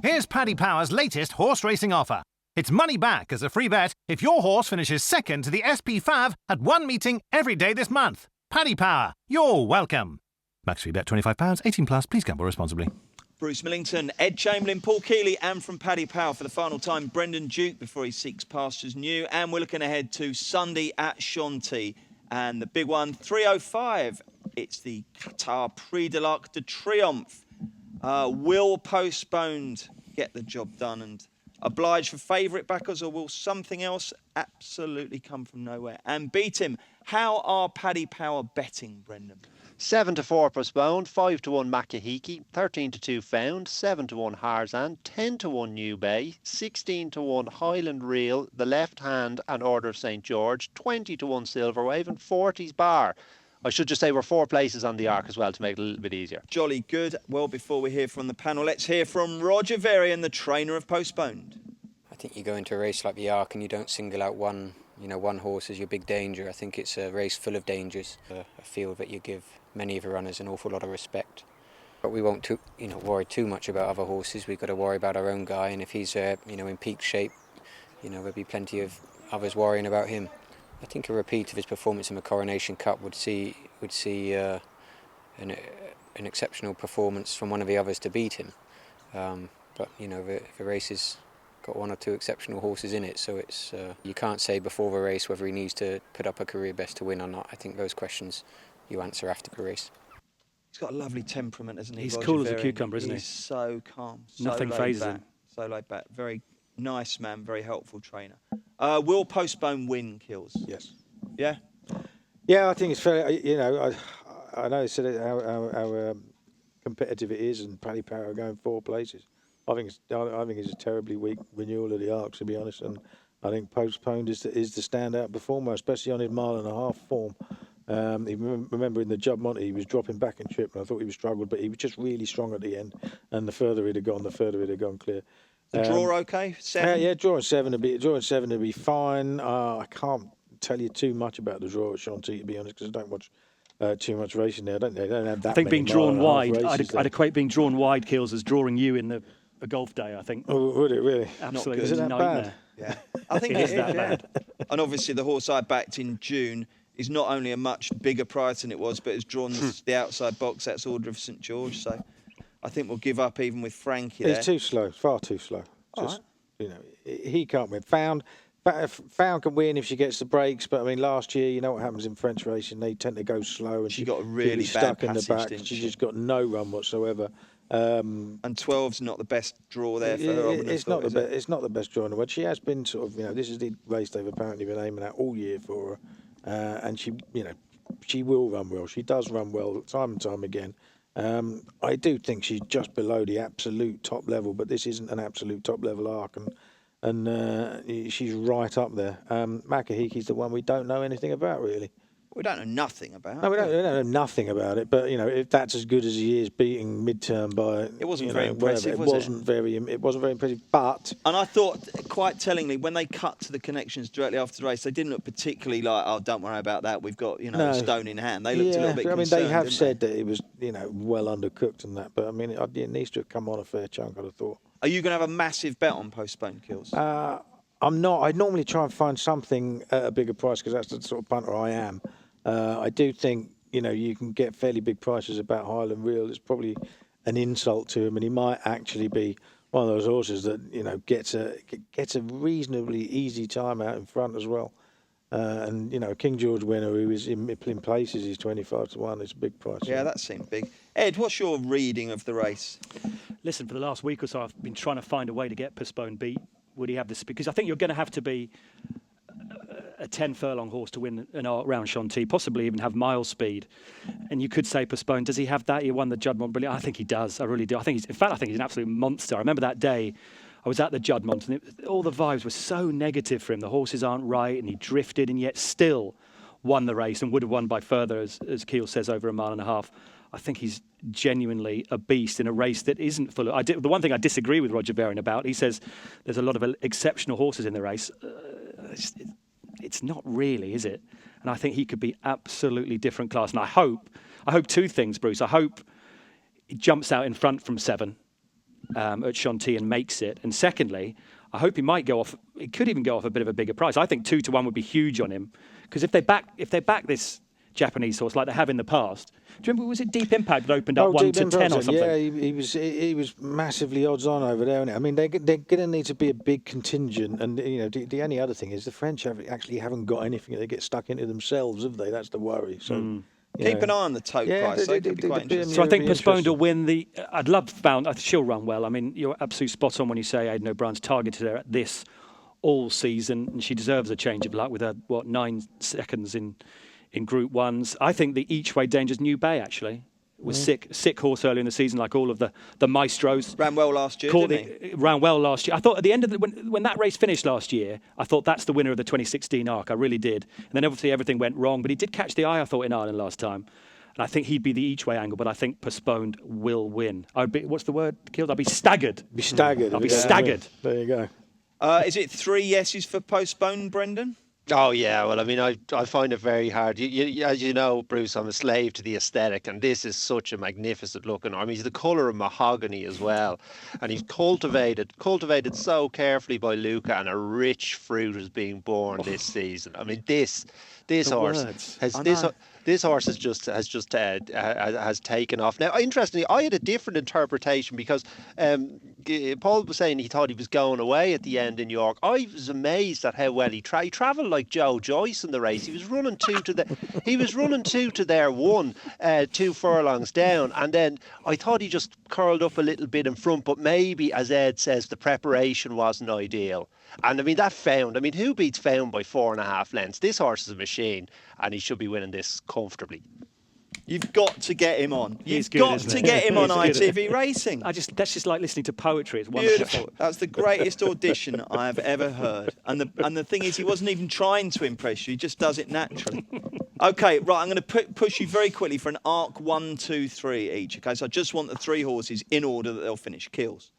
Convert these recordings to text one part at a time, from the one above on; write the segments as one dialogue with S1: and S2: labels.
S1: Here's Paddy Power's latest horse racing offer. It's money back as a free bet if your horse finishes second to the SP5 at one meeting every day this month. Paddy Power, you're welcome. Max free bet £25, 18 plus. Please gamble responsibly.
S2: Bruce Millington, Ed Chamberlain, Paul Keeley, and from Paddy Power for the final time, Brendan Duke before he seeks pastures new. And we're looking ahead to Sunday at Chantilly. And the big one, 3:05. It's the Qatar Prix de l'Arc de Triomphe. Will Postponed get the job done and oblige for favourite backers, or will something else absolutely come from nowhere and beat him? How are Paddy Power betting, Brendan?
S3: 7-4 Postponed, 5-1 Makahiki, 13-2 Found, 7-1 Harzan, 10-1 New Bay, 16-1 Highland Reel, The Left Hand and Order of St George, 20-1 Silver Wave and 40's Bar. I should just say we're 4 places on the arc as well to make it a little bit easier. Jolly good. Well, before we hear from the panel, let's hear from Roger Varian, the trainer of Postponed.
S4: I think you go into a race like the Arc and you don't single out one horse as your big danger. I think it's a race full of dangers, a field that you give many of the runners an awful lot of respect. But we won't worry too much about other horses. We've got to worry about our own guy, and if he's in peak shape, there'll be plenty of others worrying about him. I think a repeat of his performance in the Coronation Cup would see an exceptional performance from one of the others to beat him. But the race has got 1 or 2 exceptional horses in it, so it's you can't say before the race whether he needs to put up a career best to win or not. I think those questions you answer after the race.
S2: He's got a lovely temperament, hasn't he?
S5: He's
S2: Roger
S5: cool as a
S2: Varian?
S5: cucumber, isn't he?
S2: He's so calm.
S5: Nothing phases him.
S2: So laid back. Very nice man, very helpful trainer. Will Postpone win, Kills?
S6: Yes.
S2: Yeah?
S6: Yeah, I think it's fair. I know said how competitive it is, and Paddy Power are going 4 places. I think it's a terribly weak renewal of the Arc, to be honest, and I think Postponed is the standout performer, especially on his 1.5 mile form. Remember in the Juddmonte he was dropping back in trip, and I thought he was struggled, but he was just really strong at the end. And the further he'd have gone clear.
S2: The draw okay? 7?
S6: Yeah, drawing 7 would be fine. I can't tell you too much about the draw at Chantilly, to be honest, because I don't watch too much racing there. They don't have that.
S5: I think being drawn wide,
S6: I'd
S5: equate being drawn wide, Kills, as drawing you in a golf day, I think.
S6: Oh, would it really?
S5: Absolutely.
S6: Is it that
S5: nightmare.
S6: bad?
S2: Yeah, I think
S5: it is that bad.
S2: And obviously the horse I backed in June is not only a much bigger price than it was, but has drawn the outside box. That's Order of St George. So I think we'll give up even with Frankie there.
S6: He's too slow, far too slow. He can't win. Found can win if she gets the breaks, but I mean last year, you know what happens in French racing, they tend to go slow, and
S2: she got a really
S6: stuck
S2: bad
S6: in the
S2: passage,
S6: back.
S2: didn't
S6: She
S2: she?
S6: just got no run whatsoever.
S2: And 12's not the best draw there for her.
S6: It's not the best draw in the world. She has been sort of, this is the race they've apparently been aiming at all year for her, and she will run well. She does run well time and time again. I do think she's just below the absolute top level, but this isn't an absolute top level Arc, and she's right up there. Makahiki's the one we don't know anything about, really.
S2: We don't know nothing about.
S6: No, we don't know nothing about it. But if that's as good as he is, beating midterm by
S2: it wasn't very impressive.
S6: It wasn't very impressive. But
S2: and I thought quite tellingly when they cut to the connections directly after the race, they didn't look particularly like, oh, don't worry about that. We've got a stone in hand. They looked a little bit concerned.
S6: They have said that it was well undercooked and that. But I mean, it needs to have come on a fair chunk, I'd have thought.
S2: Are you going to have a massive bet on Postponed, Kills?
S6: I'm not. I normally try and find something at a bigger price because that's the sort of punter I am. I do think you can get fairly big prices about Highland Reel. It's probably an insult to him, and he might actually be one of those horses that gets a reasonably easy time out in front as well. And King George winner who is in places, he's 25-1. It's a big price.
S2: Yeah, that seemed big. Ed, what's your reading of the race?
S5: Listen, for the last week or so, I've been trying to find a way to get Postponed beat. Would he have this? Because I think you're going to have to be a 10 furlong horse to win an Arc round Chantilly, possibly even have mile speed. And you could say Postponed. Does he have that? He won the Juddmonte brilliant. I think he does. I really do. I think he's an absolute monster. I remember that day I was at the Juddmonte and all the vibes were so negative for him. The horses aren't right, and he drifted, and yet still won the race and would have won by further, as Keel says, over 1.5 miles. I think he's genuinely a beast in a race that isn't full of... the one thing I disagree with Roger Varian about, he says there's a lot of exceptional horses in the race. It's not really, is it? And I think he could be absolutely different class. And I hope 2 things, Bruce. I hope he jumps out in front from 7. at Chantilly and makes it. And secondly, I hope he might go off. It could even go off a bit of a bigger price. I think 2-1 would be huge on him, because if they back this Japanese horse like they have in the past. Do you remember, was it Deep Impact that opened up 1-10 or something?
S6: Yeah, he was massively odds on over there. I mean, they're going to need to be a big contingent, and the only other thing is the French actually haven't got anything they get stuck into themselves, have they? That's the worry. So.
S2: Keep an eye on the tote price. That could be quite interesting.
S5: So I think Postponed will win the. I'd love Found. She'll run well. I mean, you're absolutely spot on when you say Aidan O'Brien's targeted her at this all season, and she deserves a change of luck with her 9 seconds in Group 1s. I think the Each Way Danger's New Bay actually was sick horse early in the season, like all of the maestros.
S2: Ran well last year, didn't he?
S5: Ran well last year. I thought at the end of when that race finished last year, I thought that's the winner of the 2016 Arc. I really did. And then obviously everything went wrong, but he did catch the eye, I thought, in Ireland last time. And I think he'd be the Each Way angle, but I think Postponed will win. I'd be, what's the word, Killed? I'd be staggered.
S6: I'll
S5: be staggered.
S6: There you go.
S2: Is it 3 yeses for Postponed, Brendan?
S3: Oh, yeah. Well, I mean, I find it very hard. As you know, Bruce, I'm a slave to the aesthetic, and this is such a magnificent looking arm. He's the colour of mahogany as well. And he's cultivated so carefully by Luca, and a rich fruit is being born this season. I mean, this horse has taken off. Now, interestingly, I had a different interpretation, because Paul was saying he thought he was going away at the end in York. I was amazed at how well he travelled like Joe Joyce in the race. He was running 2 to their 1, 2 furlongs down, and then I thought he just curled up a little bit in front. But maybe, as Ed says, the preparation wasn't ideal. And I mean, who beats Found by 4.5 lengths? This horse is a machine, and he should be winning this comfortably.
S2: You've got to get him on. You've got to get him on ITV Racing.
S5: That's just like listening to poetry. It's wonderful.
S2: Beautiful. That's the greatest audition I have ever heard. And the thing is, he wasn't even trying to impress you. He just does it naturally. Okay, right. I'm going to push you very quickly for an arc 1, 2, 3 each. Okay, so I just want the 3 horses in order that they'll finish. Kills.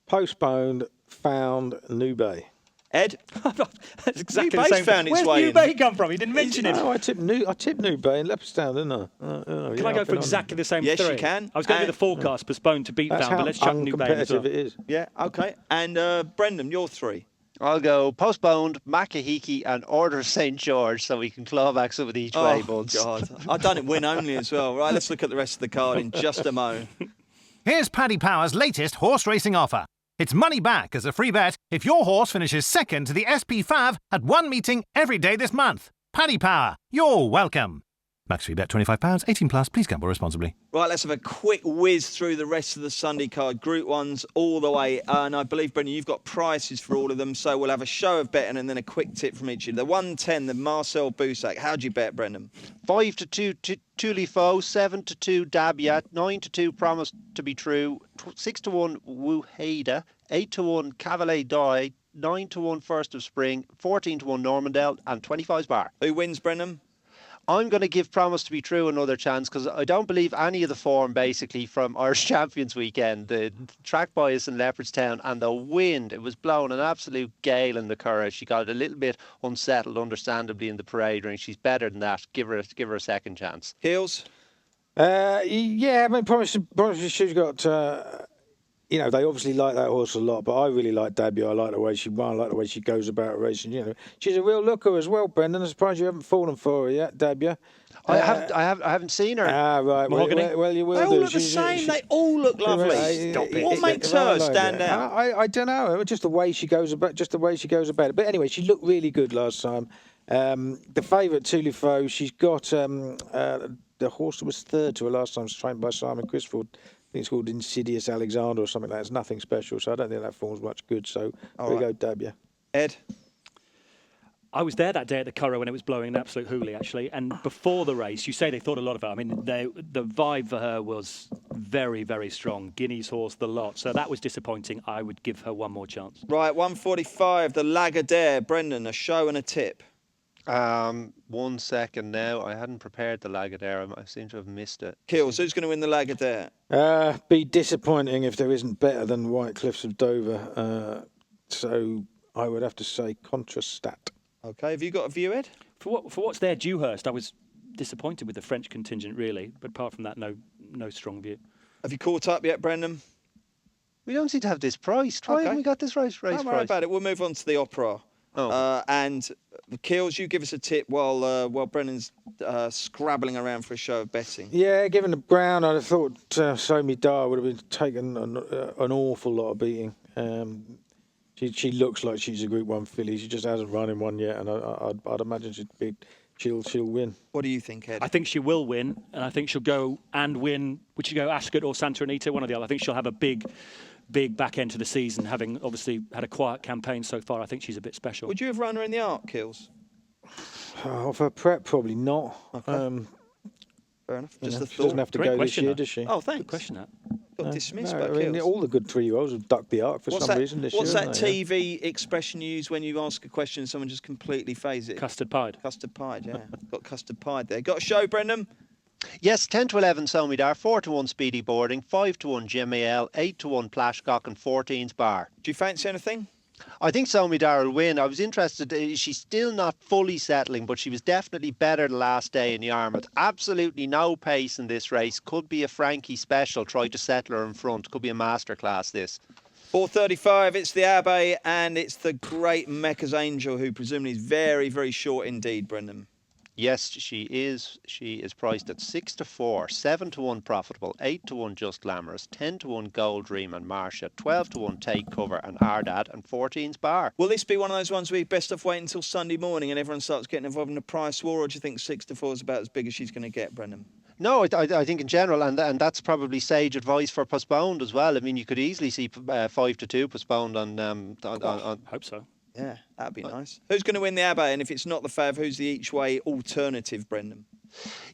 S6: Postponed, Found, New Bay.
S2: Ed?
S5: That's exactly
S2: New
S5: the
S2: Bay's
S5: same.
S2: found its
S5: Where's
S2: way
S5: New
S2: in.
S5: Bay come from? He didn't mention it.
S6: No, I tipped New Bay in Leopardstown, didn't I?
S5: Can I go for exactly the same 3?
S2: Yes, you can.
S5: I was going to do the forecast Postponed to beat Found, but let's chuck New Bay as well.
S6: It is.
S2: Yeah, okay. And Brendan, your 3.
S3: I'll go Postponed, Makahiki, and Order of St. George, so we can claw back some of the Each Way buds.
S2: Oh, God. I've done it win only as well. Right, let's look at the rest of the card in just a moment.
S1: Here's Paddy Power's latest horse racing offer. It's money back as a free bet if your horse finishes second to the SP5 at 1 meeting every day this month. Paddy Power, you're welcome. Max free bet £25, 18 plus. Please gamble responsibly.
S2: Right, let's have a quick whiz through the rest of the Sunday card. Group 1s all the way. And I believe, Brendan, you've got prices for all of them. So we'll have a show of betting and then a quick tip from each of you. The 110, the Marcel Boussac. How'd you bet, Brendan?
S3: 5-2 Tulifo, 7-2 Dabiat, 9-2 Promise to be True, 6-1 Wuheda, 8-1 Cavalier Die, 9-1 First of Spring, 14-1 Normandale, and 25's Bar.
S2: Who wins, Brendan?
S3: I'm going to give Promise to be True another chance, because I don't believe any of the form basically from Irish Champions weekend. The track bias in Leopardstown and the wind, it was blowing an absolute gale in the Curragh. She got a little bit unsettled, understandably, in the parade ring. She's better than that. Give her a second chance.
S2: Heels?
S6: Yeah, I mean, Promise she's got... they obviously like that horse a lot, but I really like Dabby. I like the way she won. I like the way she goes about racing. She's a real looker as well, Brendan. I'm surprised you haven't fallen for her yet, Dabby.
S3: I haven't seen her.
S6: Ah, right. Well, you will
S2: They
S6: do.
S2: all look the same. They all look lovely.
S3: Stop it.
S2: What makes her stand out?
S6: I don't know. Just the way she goes about. it. But anyway, she looked really good last time. The favourite, Tulifo, she's got the horse that was third to her last time was trained by Simon Crisford. I think it's called Insidious Alexander or something like that. It's nothing special, so I don't think that form's much good. So we go Dabia.
S2: Ed?
S5: I was there that day at the Curragh when it was blowing an absolute hoolie, actually. And before the race, you say they thought a lot of her. I mean, the vibe for her was very, very strong. Guinea's horse, the lot. So that was disappointing. I would give her one more chance.
S2: Right, 145, the Lagardère. Brendan, a show and a tip.
S3: 1 second now. I hadn't prepared the Lagardère. I seem to have missed it.
S2: Kills, who's going to win the Lagardère?
S6: Be disappointing if there isn't better than White Cliffs of Dover. So I would have to say Contrastat.
S2: Okay, have you got a view, Ed?
S5: For what's there, Dewhurst, I was disappointed with the French contingent, really. But apart from that, no strong view.
S2: Have you caught up yet, Brendan?
S3: We don't seem to have this priced. Why haven't we got this race
S2: Don't worry
S3: priced?
S2: about it. We'll move on to the Opera.
S3: Oh.
S2: And Keels, you give us a tip while Brennan's scrabbling around for a show of betting.
S6: Yeah, given the ground, I'd have thought So Me Dar would have been taken an awful lot of beating. She looks like she's a Group 1 filly. She just hasn't run in one yet, and I'd imagine she'll win.
S2: What do you think, Ed?
S5: I think she will win, and I think she'll go and win. Would she go Ascot or Santa Anita? One or the other. I think she'll have a big back end to the season, having obviously had a quiet campaign so far. I think she's a bit special.
S2: Would you have run her in the Arc, Keels?
S6: Of her prep, probably not.
S2: Okay. Fair enough. Just the
S6: she
S2: thought.
S6: doesn't have to
S5: Great
S6: go this
S5: question,
S6: year,
S5: that.
S6: does she?
S2: Oh, thanks.
S5: Good question, that.
S2: Got dismissed
S6: No,
S2: by
S6: I mean,
S2: Keels.
S6: all the good 3-year-olds have ducked the Arc for some reason this
S2: What's
S6: year.
S2: that
S6: haven't they?
S2: TV expression you use when you ask a question and someone just completely phases it?
S5: Custard pied.
S2: Custard pied, yeah. Got custard pied there. Got a show, Brendan?
S3: Yes, 10 to 11 So Me Dar, 4 to 1 Speedy Boarding, 5 to 1 Jimmy L, 8 to 1 Plashcock, and 14's Bar.
S2: Do you fancy anything?
S3: I think So Me Dar will win. I was interested. She's still not fully settling, but she was definitely better the last day in Yarmouth. Absolutely no pace in this race. Could be a Frankie special. Try to settle her in front. Could be a masterclass, this.
S2: 4:35, it's the Abbey, and it's the great Mecca's Angel, who presumably is very, very short indeed, Brendan.
S3: Yes, she is. She is priced at 6 to 4, 7 to 1 Profitable, 8 to 1 Just Glamorous, 10 to 1 Gold Dream and Marcia, 12 to 1 Take Cover and Ardad, and 14's Bar.
S2: Will this be one of those ones where you best off wait until Sunday morning and everyone starts getting involved in the price war, or do you think 6 to 4 is about as big as she's going to get, Brendan?
S3: No, I think in general, and that's probably sage advice for postponed as well. I mean, you could easily see 5 to 2 postponed on
S5: Hope so.
S2: Yeah, that'd be nice. Who's going to win the Abbey? And if it's not the Fav, who's the each-way alternative, Brendan?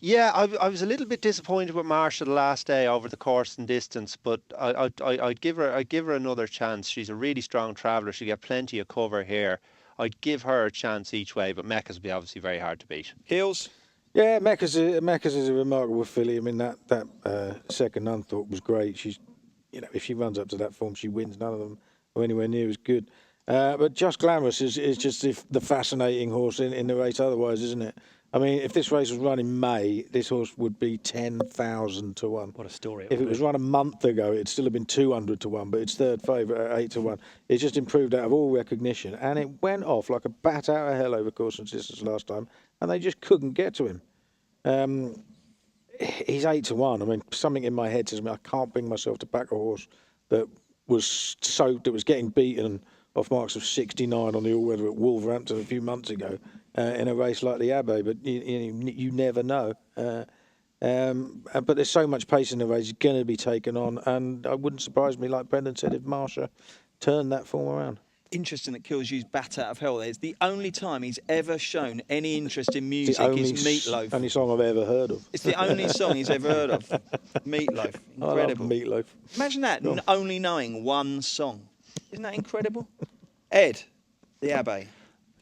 S3: Yeah, I was a little bit disappointed with Marcia the last day over the course and distance, but I'd give her another chance. She's a really strong traveller. She'll get plenty of cover here. I'd give her a chance each way, but Mecca's will be obviously very hard to beat.
S2: Keels?
S6: Yeah, Mecca's is a remarkable filly. I mean, that second Unthought was great. She's, if she runs up to that form, she wins. None of them are anywhere near as good. But Just Glamorous is just the fascinating horse in the race otherwise, isn't it? I mean, if this race was run in May, this horse would be 10,000 to 1.
S5: What a story.
S6: If it was run a month ago, it'd still have been 200 to 1, but it's third favourite at 8 to 1. It's just improved out of all recognition. And it went off like a bat out of hell over course and distance last time, and they just couldn't get to him. He's 8 to 1. I mean, something in my head says to me, I can't bring myself to back a horse that was getting beaten off marks of 69 on the all-weather at Wolverhampton a few months ago in a race like the Abbey, but you never know. But there's so much pace in the race, it's going to be taken on, and it wouldn't surprise me, like Brendan said, if Marcia turned that form around.
S2: Interesting that Kills used Bat Out of Hell. It's the only time he's ever shown any interest in music is Meatloaf.
S6: Only song I've ever heard of.
S2: It's the only song he's ever heard of. Meatloaf. Incredible.
S6: I love Meatloaf.
S2: Imagine that, only knowing one song. Isn't that incredible? Ed, the Abbey.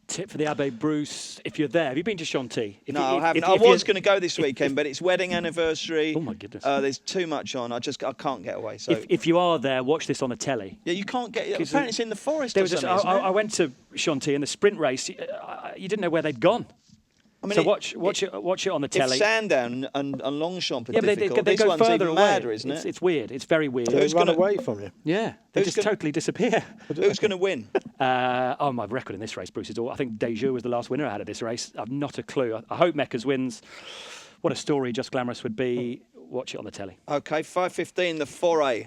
S5: Tip for the Abbey, Bruce, if you're there. Have you been to Chantilly?
S2: No, I haven't. I was going to go this weekend, but it's wedding anniversary.
S5: Oh, my goodness.
S2: There's too much on. I can't get away. So
S5: if you are there, watch this on the telly.
S2: Yeah, you can't get... Apparently it's in the forest
S5: there
S2: or
S5: was
S2: something, isn't it?
S5: I went to Chantilly in the sprint race. You didn't know where they'd gone. I mean, so watch it on the telly.
S2: If Sandown and Longchamp are
S5: difficult,
S2: they
S5: this
S2: go
S5: one's
S2: further
S5: even
S2: away.
S5: madder,
S2: isn't it?
S5: It's weird. It's very weird.
S6: Who's run away from you?
S5: Yeah, they just totally disappear.
S2: Who's going to win?
S5: My record in this race, Bruce, is all. I think Dejoux was the last winner out of this race. I've not a clue. I hope Mecca's wins. What a story Just Glamorous would be. Watch it on the telly.
S2: Okay, 5:15, the foray.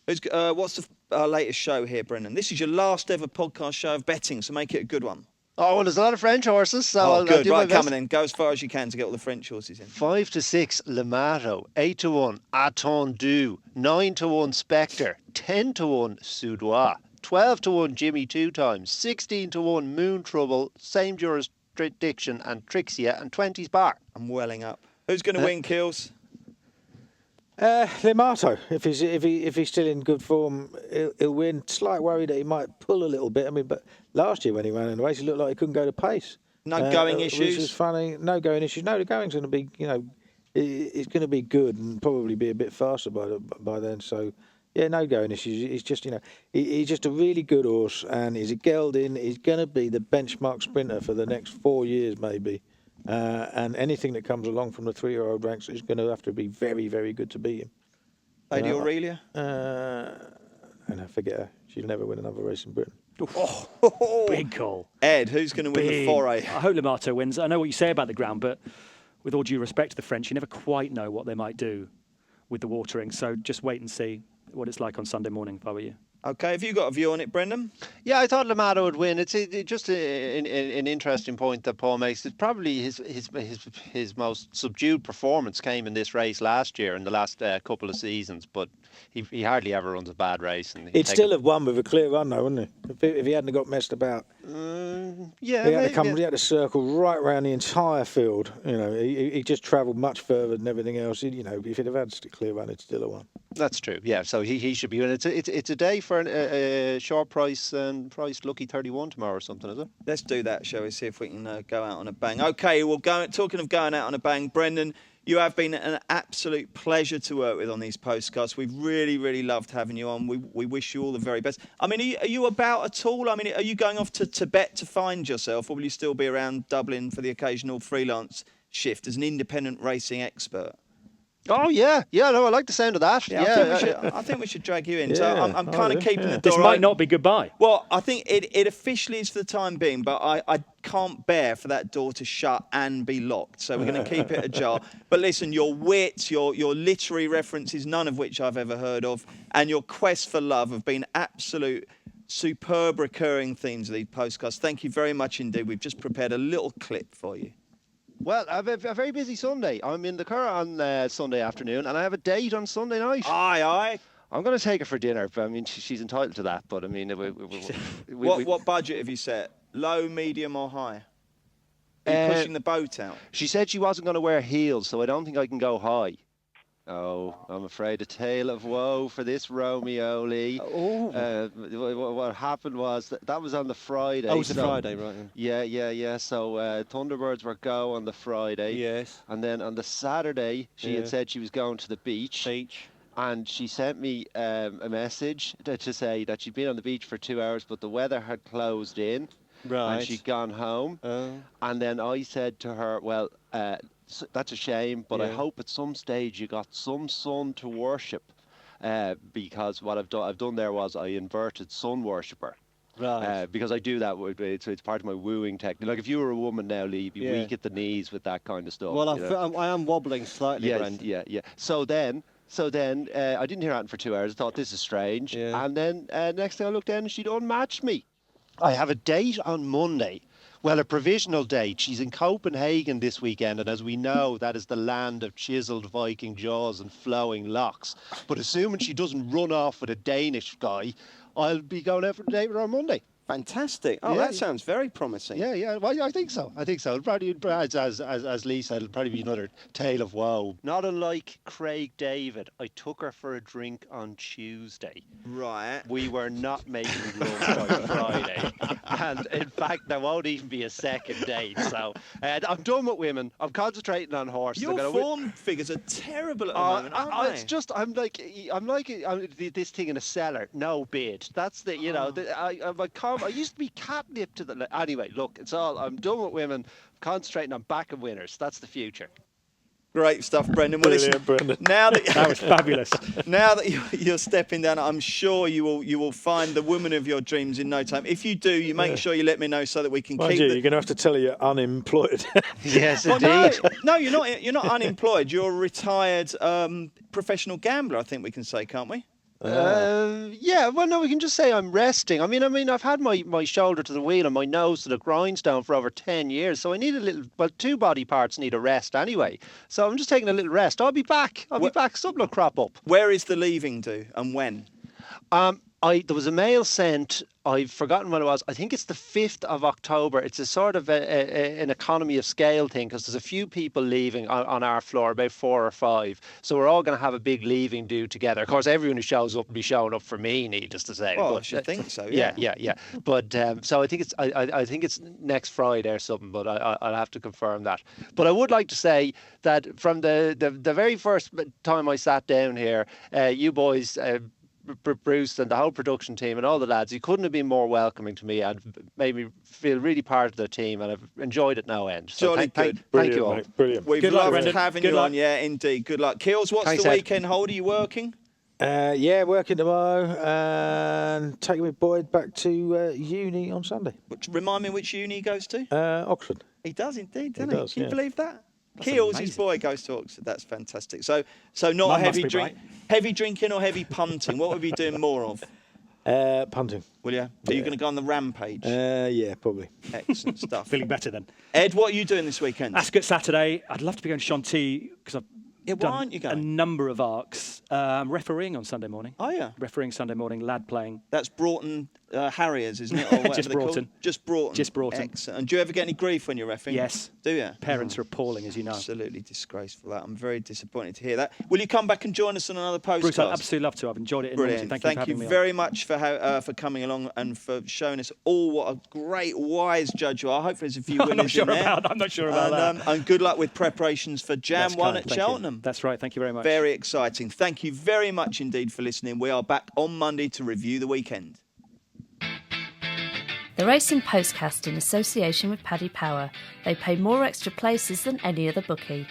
S2: What's the latest show here, Brendan? This is your last ever podcast show of betting, so make it a good one.
S3: Oh, well, there's a lot of French horses, so I'll
S2: good.
S3: do my
S2: Right,
S3: best.
S2: come on then. Go as far as you can to get all the French horses in.
S3: 5 to 6 Lemato, 8 to 1 Attendu, 9 to 1 Spectre, 10 to 1 Soudois, 12 to 1 Jimmy 2 times, 16 to 1 Moon Trouble, same jurisdiction and Trixia, and 20's Bar.
S2: I'm welling up. Who's going to win, Kills?
S6: Lemato, if he's still in good form, he'll win. Slight worry that he might pull a little bit. I mean, but last year when he ran in the race, he looked like he couldn't go to pace.
S2: No going issues.
S6: Which is funny. No going issues. No, the going's going to be, it's going to be good and probably be a bit faster by then. So, yeah, no going issues. He's just, he's just a really good horse, and he's a gelding. He's going to be the benchmark sprinter for the next 4 years, maybe. And anything that comes along from the 3-year-old ranks is going to have to be very, very good to beat him.
S2: Lady Aurelia?
S6: and forget her. She'll never win another race in Britain.
S5: Big call.
S2: Ed, who's going to win the foray?
S5: I hope Lamato wins. I know what you say about the ground, but with all due respect to the French, you never quite know what they might do with the watering. So just wait and see what it's like on Sunday morning, if I were you.
S2: Okay, have you got a view on it, Brendan?
S3: Yeah, I thought Lamato would win. It's just an interesting point that Paul makes. It's probably his most subdued performance came in this race last year, in the last couple of seasons. But he hardly ever runs a bad race. And
S6: He'd still have won with a clear run, though, wouldn't he? If he hadn't got messed about.
S3: Yeah,
S6: he had to circle right around the entire field. You know, he just travelled much further than everything else. You know, if he'd have had a clear run, he'd still have won.
S3: That's true. Yeah, so he should be. And it's a day for a short price and price lucky 31 tomorrow or something, is it?
S2: Let's do that, shall we? See if we can go out on a bang. Okay, well, talking of going out on a bang, Brendan, you have been an absolute pleasure to work with on these postcasts. We've really, really loved having you on. We wish you all the very best. I mean, are you about at all? I mean, are you going off to Tibet to find yourself, or will you still be around Dublin for the occasional freelance shift as an independent racing expert?
S3: Oh yeah, no, I like the sound of that.
S2: Yeah, I think we should drag you in. So I'm kind of keeping the door.
S5: This might not be goodbye.
S2: Well, I think it officially is for the time being, but I can't bear for that door to shut and be locked. So we're going to keep it ajar. But listen, your wit, your literary references, none of which I've ever heard of, and your quest for love have been absolute superb recurring themes of these podcasts. Thank you very much indeed. We've just prepared a little clip for you.
S3: Well, I have a very busy Sunday. I'm in the car on Sunday afternoon, and I have a date on Sunday night.
S2: Aye.
S3: I'm going to take her for dinner. But I mean, she's entitled to that. But I mean,
S2: what budget have you set? Low, medium, or high? Are you pushing the boat out?
S3: She said she wasn't going to wear heels, so I don't think I can go high. Oh, I'm afraid a tale of woe for this Romeo Lee. What happened was that was on the Friday.
S7: Oh, it was the Friday, right?
S3: Yeah. So Thunderbirds were go on the Friday.
S7: Yes.
S3: And then on the Saturday, she had said she was going to the beach. And she sent me a message to say that she'd been on the beach for 2 hours, but the weather had closed in.
S7: Right.
S3: And she'd gone home. And then I said to her, well, that's a shame, but I hope at some stage you got some sun to worship, because what I've done there was I inverted sun worshipper.
S7: Right.
S3: Because I do that, it's part of my wooing technique. Like if you were a woman now, Lee, you'd be weak at the knees with that kind of stuff.
S7: Well, I am wobbling slightly, Brent.
S3: Yeah. So then I didn't hear anything for 2 hours. I thought, this is strange. Yeah. And then next thing I looked down and she'd unmatched me. I have a date on Monday. Well, a provisional date. She's in Copenhagen this weekend, and as we know, that is the land of chiselled Viking jaws and flowing locks. But assuming she doesn't run off with a Danish guy, I'll be going out for a date with her on Monday.
S2: Fantastic. Oh, that sounds very promising.
S3: Yeah. Well, I think so. It'll probably, as Lee said, it'll probably be another tale of woe. Not unlike Craig David, I took her for a drink on Tuesday.
S2: Right.
S3: We were not making love by Friday. And in fact, there won't even be a second date. So I'm done with women. I'm concentrating on horses.
S2: Your form figures are terrible at the moment, aren't they?
S3: It's just, I'm like this thing in a cellar. No bid. That's the, I used to be catnip to the... Anyway, look, it's all... I'm done with women, concentrating on backing winners. That's the future.
S2: Great stuff, Brendan. Well, listen,
S6: Brendan.
S2: Now that
S5: That was fabulous.
S2: Now that you're stepping down, I'm sure you will find the woman of your dreams in no time. If you do, you make sure you let me know so that we can keep.
S6: You're going to have to tell her you're unemployed.
S3: Yes, indeed.
S2: No, you're not. You're not unemployed. You're a retired professional gambler. I think we can say, can't we?
S3: Well, no, we can just say I'm resting. I mean, I've had my shoulder to the wheel and my nose to the grindstone for over 10 years, so I need a little, well, two body parts need a rest anyway. So I'm just taking a little rest. I'll be back. Something will crop up.
S2: Where is the leaving due and when?
S3: There was a mail sent, I've forgotten when it was, I think it's the 5th of October. It's a sort of an economy of scale thing, because there's a few people leaving on our floor, about 4 or 5. So we're all going to have a big leaving do together. Of course, everyone who shows up will be showing up for me, needless to say.
S2: Well, I should think so, yeah.
S3: Yeah. But so I think it's next Friday or something, but I'll have to confirm that. But I would like to say that from the very first time I sat down here, you boys... Bruce and the whole production team and all the lads, you couldn't have been more welcoming to me and made me feel really part of the team, and I've enjoyed it no end. So thank you all.
S6: Mate. Brilliant.
S2: We've loved having you on, yeah, indeed. Good luck. Keels, what's
S3: Thanks,
S2: the
S3: Ed.
S2: weekend hold? Are you working?
S6: Yeah, working tomorrow and taking my boy back to uni on Sunday.
S2: Remind me which uni he goes to?
S6: Oxford.
S2: He does indeed, doesn't he?
S6: does,
S2: Can you
S6: yeah.
S2: believe that?
S5: That's
S2: Keels, his
S5: amazing.
S2: boy, goes to Oxford. That's fantastic. So not
S5: Mum
S2: heavy
S5: must be right.
S2: heavy drinking or heavy punting. What would you be doing more of?
S6: Punting.
S2: Will you? Are you going to go on the rampage?
S6: Yeah, probably.
S2: Excellent stuff.
S5: Feeling better then.
S2: Ed, what are you doing this weekend?
S5: Ascot Saturday. I'd love to be going to Chantilly because I've
S2: Yeah, why
S5: done
S2: aren't you
S5: a
S2: going?
S5: number of arcs. I'm refereeing on Sunday morning.
S2: Oh, yeah.
S5: Refereeing Sunday morning, lad playing.
S2: That's Broughton Harriers, isn't it? Or whatever
S5: Just
S2: they're called?
S5: Broughton.
S2: Just Broughton.
S5: Just Broughton.
S2: Excellent. And do you ever get any grief when you're refereeing?
S5: Yes.
S2: Do you?
S5: Parents are appalling, as you know.
S2: Absolutely disgraceful. That I'm very disappointed to hear that. Will you come back and join us on another podcast?
S5: Bruce, I'd absolutely love to. I've enjoyed it enormously.
S2: Brilliant.
S5: Thank you for having me on.
S2: very much for coming along and for showing us all what a great, wise judge you are. Hopefully there's a few winners in there.
S5: I'm not sure about that.
S2: And good luck with preparations for Jam
S5: That's
S2: 1
S5: kind,
S2: at
S5: thank you.
S2: Cheltenham.
S5: That's right. Thank you very much.
S2: Very exciting. Thank you very much indeed for listening. We are back on Monday to review the weekend.
S8: The Racing Postcast in association with Paddy Power. They pay more extra places than any other bookie.